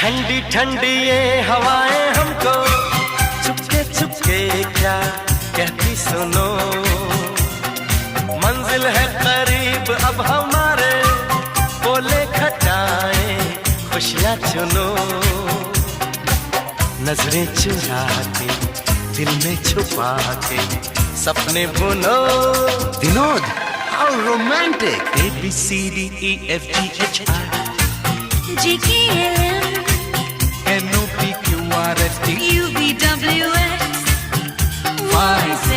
ठंडी ठंडी ये हवाएं हमको चुपके चुपके क्या कहती सुनो, मंजिल है करीब अब हमारे, बोले खटाएं खुशियाँ चुनो। नजरें चुरा के दिल में छुपा के सपने बुनो। Vinod, how romantic! ABCDEFGHI GKLM NOPQRST UVWX YZ